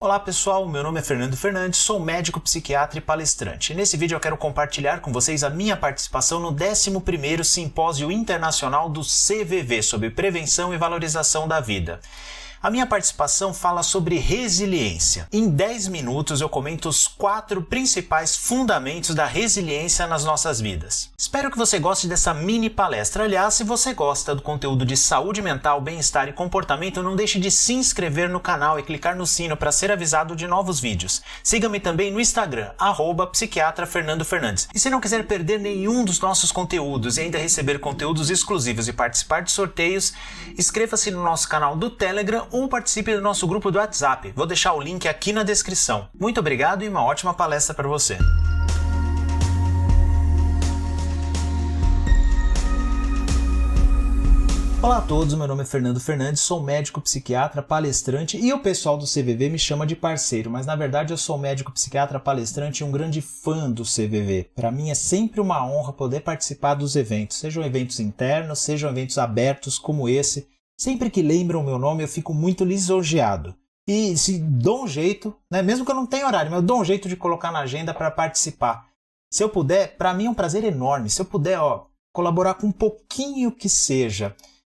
Olá pessoal, meu nome é Fernando Fernandes, sou médico, psiquiatra e palestrante. Nesse vídeo eu quero compartilhar com vocês a minha participação no 11º Simpósio Internacional do CVV sobre Prevenção e Valorização da Vida. A minha participação fala sobre resiliência. Em 10 minutos eu comento os 4 principais fundamentos da resiliência nas nossas vidas. Espero que você goste dessa mini palestra. Aliás, se você gosta do conteúdo de saúde mental, bem-estar e comportamento, não deixe de se inscrever no canal e clicar no sino para ser avisado de novos vídeos. Siga-me também no Instagram, @psiquiatrafernandofernandes. E se não quiser perder nenhum dos nossos conteúdos e ainda receber conteúdos exclusivos e participar de sorteios, inscreva-se no nosso canal do Telegram ou participe do nosso grupo do WhatsApp. Vou deixar o link aqui na descrição. Muito obrigado e uma ótima palestra para você. Olá a todos, meu nome é Fernando Fernandes, sou médico, psiquiatra, palestrante e o pessoal do CVV me chama de parceiro, mas na verdade eu sou médico, psiquiatra, palestrante e um grande fã do CVV. Para mim é sempre uma honra poder participar dos eventos, sejam eventos internos, sejam eventos abertos como esse. Sempre que lembram o meu nome eu fico muito lisonjeado. E se dou um jeito, mesmo que eu não tenha horário, mas eu dou um jeito de colocar na agenda para participar. Se eu puder, para mim é um prazer enorme, se eu puder colaborar com um pouquinho que seja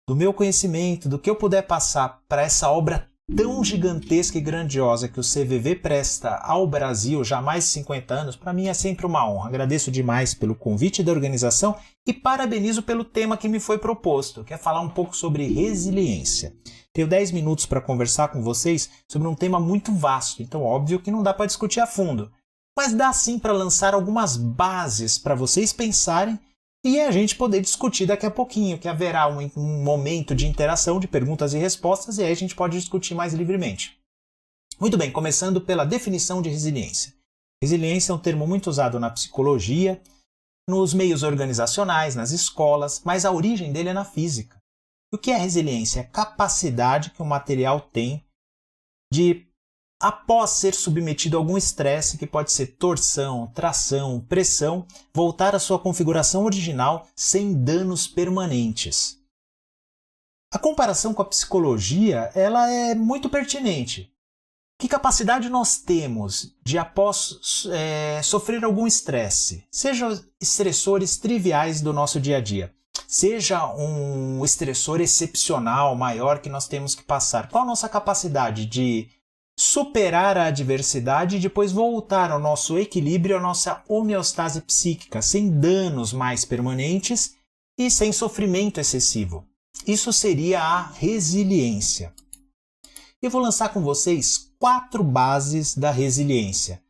do meu conhecimento, do que eu puder passar para essa obra tão gigantesca e grandiosa que o CVV presta ao Brasil já há mais de 50 anos, para mim é sempre uma honra. Agradeço demais pelo convite da organização e parabenizo pelo tema que me foi proposto, que é falar um pouco sobre resiliência. Tenho 10 minutos para conversar com vocês sobre um tema muito vasto, então óbvio que não dá para discutir a fundo, mas dá sim para lançar algumas bases para vocês pensarem e a gente poder discutir daqui a pouquinho, que haverá um momento de interação, de perguntas e respostas, e aí a gente pode discutir mais livremente. Muito bem, começando pela definição de resiliência. Resiliência é um termo muito usado na psicologia, nos meios organizacionais, nas escolas, mas a origem dele é na física. O que é resiliência? É a capacidade que o material tem de, após ser submetido a algum estresse, que pode ser torção, tração, pressão, voltar à sua configuração original sem danos permanentes. A comparação com a psicologia ela é muito pertinente. Que capacidade nós temos de, após sofrer algum estresse, sejam estressores triviais do nosso dia a dia, seja um estressor excepcional, maior que nós temos que passar, qual a nossa capacidade de superar a adversidade e depois voltar ao nosso equilíbrio, à nossa homeostase psíquica, sem danos mais permanentes e sem sofrimento excessivo. Isso seria a resiliência. Eu vou lançar com vocês 4 bases da resiliência.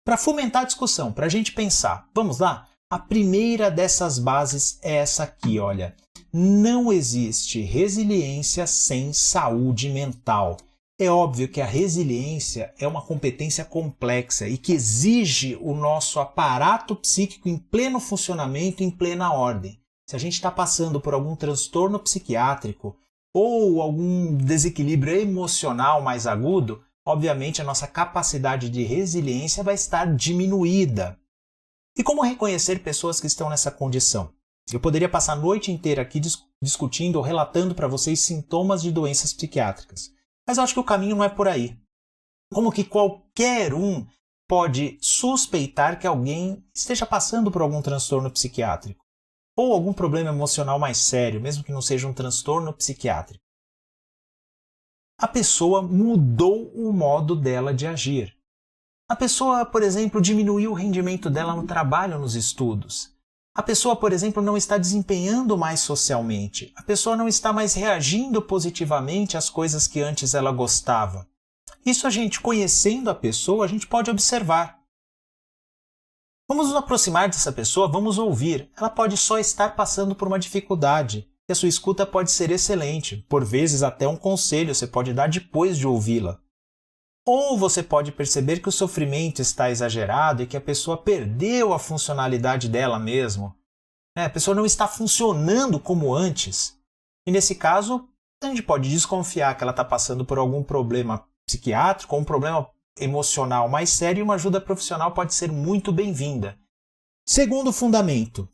Para fomentar a discussão, para a gente pensar. Vamos lá? A primeira dessas bases é essa aqui, olha. Não existe resiliência sem saúde mental. É óbvio que a resiliência é uma competência complexa e que exige o nosso aparato psíquico em pleno funcionamento, em plena ordem. Se a gente está passando por algum transtorno psiquiátrico ou algum desequilíbrio emocional mais agudo, obviamente a nossa capacidade de resiliência vai estar diminuída. E como reconhecer pessoas que estão nessa condição? Eu poderia passar a noite inteira aqui discutindo ou relatando para vocês sintomas de doenças psiquiátricas. Mas eu acho que o caminho não é por aí. Como que qualquer um pode suspeitar que alguém esteja passando por algum transtorno psiquiátrico ou algum problema emocional mais sério, mesmo que não seja um transtorno psiquiátrico? A pessoa mudou o modo dela de agir. A pessoa, por exemplo, diminuiu o rendimento dela no trabalho, nos estudos. A pessoa, por exemplo, não está desempenhando mais socialmente. A pessoa não está mais reagindo positivamente às coisas que antes ela gostava. Isso a gente, conhecendo a pessoa, a gente pode observar. Vamos nos aproximar dessa pessoa, vamos ouvir. Ela pode só estar passando por uma dificuldade. E a sua escuta pode ser excelente. Por vezes até um conselho você pode dar depois de ouvi-la. Ou você pode perceber que o sofrimento está exagerado e que a pessoa perdeu a funcionalidade dela mesmo. A pessoa não está funcionando como antes. E nesse caso, a gente pode desconfiar que ela está passando por algum problema psiquiátrico ou um problema emocional mais sério e uma ajuda profissional pode ser muito bem-vinda. Segundo fundamento,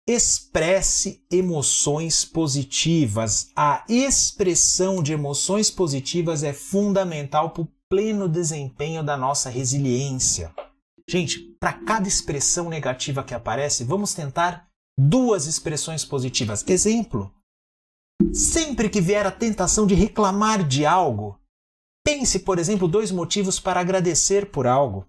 expresse emoções positivas. A expressão de emoções positivas é fundamental pleno desempenho da nossa resiliência. Gente, para cada expressão negativa que aparece, vamos tentar 2 expressões positivas. Exemplo: sempre que vier a tentação de reclamar de algo, pense, por exemplo, 2 motivos para agradecer por algo.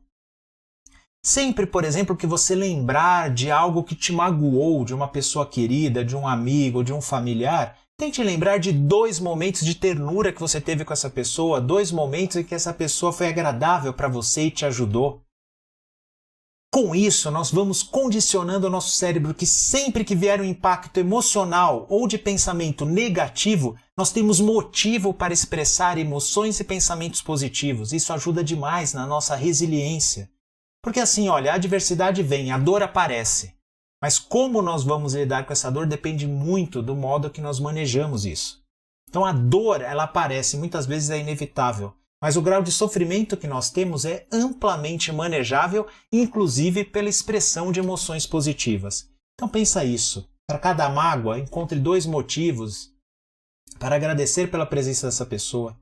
Sempre, por exemplo, que você lembrar de algo que te magoou, de uma pessoa querida, de um amigo, de um familiar, tente lembrar de 2 momentos de ternura que você teve com essa pessoa, 2 momentos em que essa pessoa foi agradável para você e te ajudou. Com isso, nós vamos condicionando o nosso cérebro que sempre que vier um impacto emocional ou de pensamento negativo, nós temos motivo para expressar emoções e pensamentos positivos. Isso ajuda demais na nossa resiliência. Porque assim, olha, a adversidade vem, a dor aparece. Mas como nós vamos lidar com essa dor depende muito do modo que nós manejamos isso. Então a dor, ela aparece, muitas vezes é inevitável. Mas o grau de sofrimento que nós temos é amplamente manejável, inclusive pela expressão de emoções positivas. Então pensa isso. Para cada mágoa, encontre 2 motivos para agradecer pela presença dessa pessoa.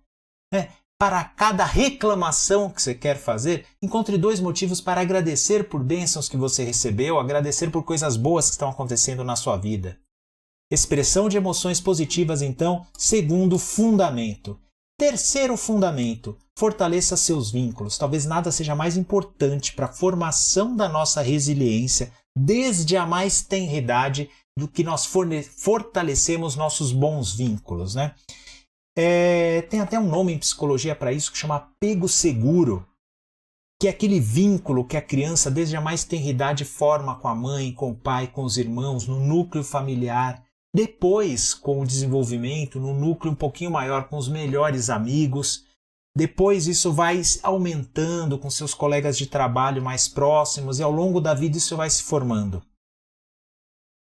Para cada reclamação que você quer fazer, encontre 2 motivos para agradecer por bênçãos que você recebeu, agradecer por coisas boas que estão acontecendo na sua vida. Expressão de emoções positivas, então, segundo fundamento. Terceiro fundamento, fortaleça seus vínculos. Talvez nada seja mais importante para a formação da nossa resiliência, desde a mais tenra idade, do que nós fortalecemos nossos bons vínculos, né? Tem até um nome em psicologia para isso que chama apego seguro, que é aquele vínculo que a criança, desde a mais tenra idade, forma com a mãe, com o pai, com os irmãos, no núcleo familiar. Depois, com o desenvolvimento, no núcleo um pouquinho maior, com os melhores amigos. Depois isso vai aumentando com seus colegas de trabalho mais próximos e ao longo da vida isso vai se formando.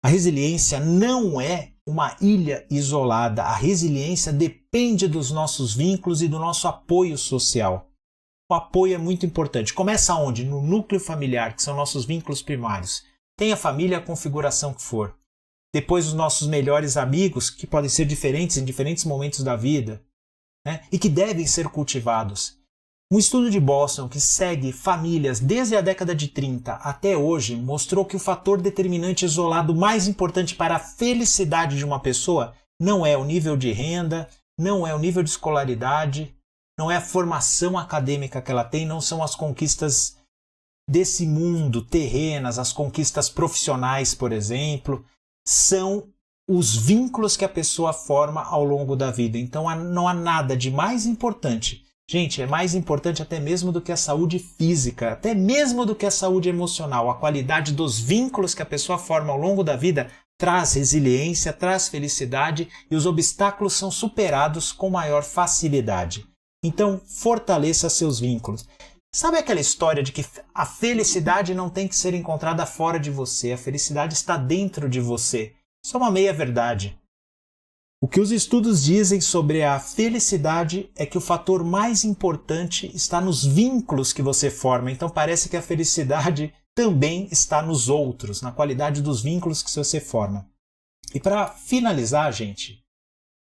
A resiliência não é uma ilha isolada. A resiliência depende dos nossos vínculos e do nosso apoio social. O apoio é muito importante. Começa onde? No núcleo familiar, que são nossos vínculos primários. Tem a família, a configuração que for. Depois os nossos melhores amigos, que podem ser diferentes em diferentes momentos da vida, né? E que devem ser cultivados. Um estudo de Boston que segue famílias desde a década de 30 até hoje mostrou que o fator determinante isolado mais importante para a felicidade de uma pessoa não é o nível de renda, não é o nível de escolaridade, não é a formação acadêmica que ela tem, não são as conquistas desse mundo terrenas, as conquistas profissionais, por exemplo, são os vínculos que a pessoa forma ao longo da vida. Então não há nada de mais importante. Gente, é mais importante até mesmo do que a saúde física, até mesmo do que a saúde emocional. A qualidade dos vínculos que a pessoa forma ao longo da vida traz resiliência, traz felicidade e os obstáculos são superados com maior facilidade. Então, fortaleça seus vínculos. Sabe aquela história de que a felicidade não tem que ser encontrada fora de você, a felicidade está dentro de você? Isso é uma meia-verdade. O que os estudos dizem sobre a felicidade é que o fator mais importante está nos vínculos que você forma. Então parece que a felicidade também está nos outros, na qualidade dos vínculos que você forma. E para finalizar, gente,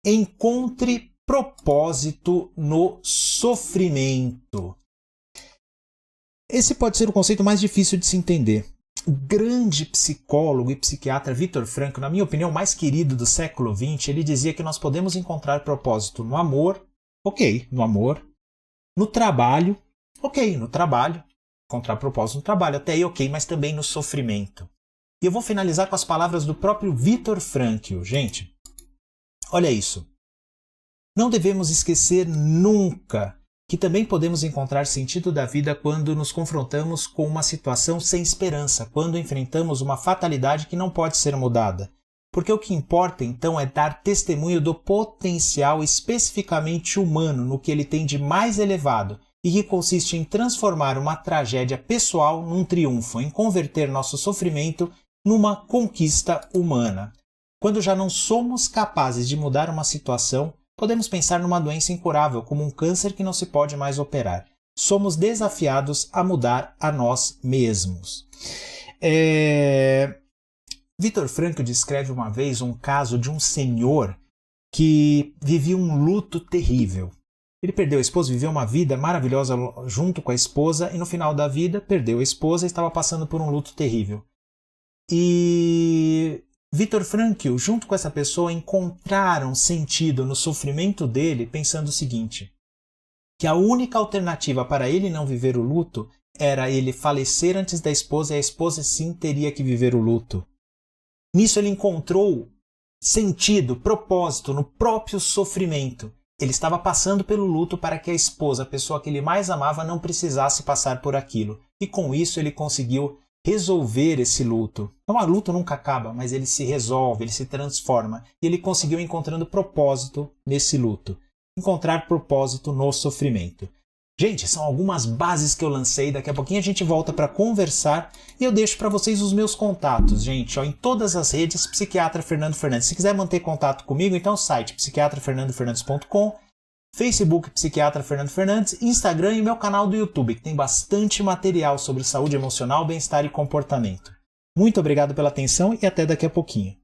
encontre propósito no sofrimento. Esse pode ser o conceito mais difícil de se entender. O grande psicólogo e psiquiatra Viktor Frankl, na minha opinião, o mais querido do século XX, ele dizia que nós podemos encontrar propósito no amor, ok, no amor, no trabalho, ok, no trabalho, encontrar propósito no trabalho, até aí ok, mas também no sofrimento. E eu vou finalizar com as palavras do próprio Viktor Frankl. Gente, olha isso. Não devemos esquecer nunca que também podemos encontrar sentido da vida quando nos confrontamos com uma situação sem esperança, quando enfrentamos uma fatalidade que não pode ser mudada. Porque o que importa, então, é dar testemunho do potencial especificamente humano no que ele tem de mais elevado e que consiste em transformar uma tragédia pessoal num triunfo, em converter nosso sofrimento numa conquista humana. Quando já não somos capazes de mudar uma situação, podemos pensar numa doença incurável, como um câncer que não se pode mais operar. Somos desafiados a mudar a nós mesmos. Viktor Frankl descreve uma vez um caso de um senhor que vivia um luto terrível. Ele perdeu a esposa, viveu uma vida maravilhosa junto com a esposa e no final da vida perdeu a esposa e estava passando por um luto terrível. E Viktor Frankl, junto com essa pessoa, encontraram sentido no sofrimento dele, pensando o seguinte, que a única alternativa para ele não viver o luto era ele falecer antes da esposa e a esposa sim teria que viver o luto. Nisso ele encontrou sentido, propósito no próprio sofrimento. Ele estava passando pelo luto para que a esposa, a pessoa que ele mais amava, não precisasse passar por aquilo. E com isso ele conseguiu resolver esse luto. Então o luto nunca acaba, mas ele se resolve, ele se transforma. E ele conseguiu encontrando propósito nesse luto. Encontrar propósito no sofrimento. Gente, são algumas bases que eu lancei. Daqui a pouquinho a gente volta para conversar e eu deixo para vocês os meus contatos, gente. Em todas as redes, Psiquiatra Fernando Fernandes. Se quiser manter contato comigo, então site psiquiatrafernandofernandes.com, Facebook Psiquiatra Fernando Fernandes, Instagram e meu canal do YouTube, que tem bastante material sobre saúde emocional, bem-estar e comportamento. Muito obrigado pela atenção e até daqui a pouquinho.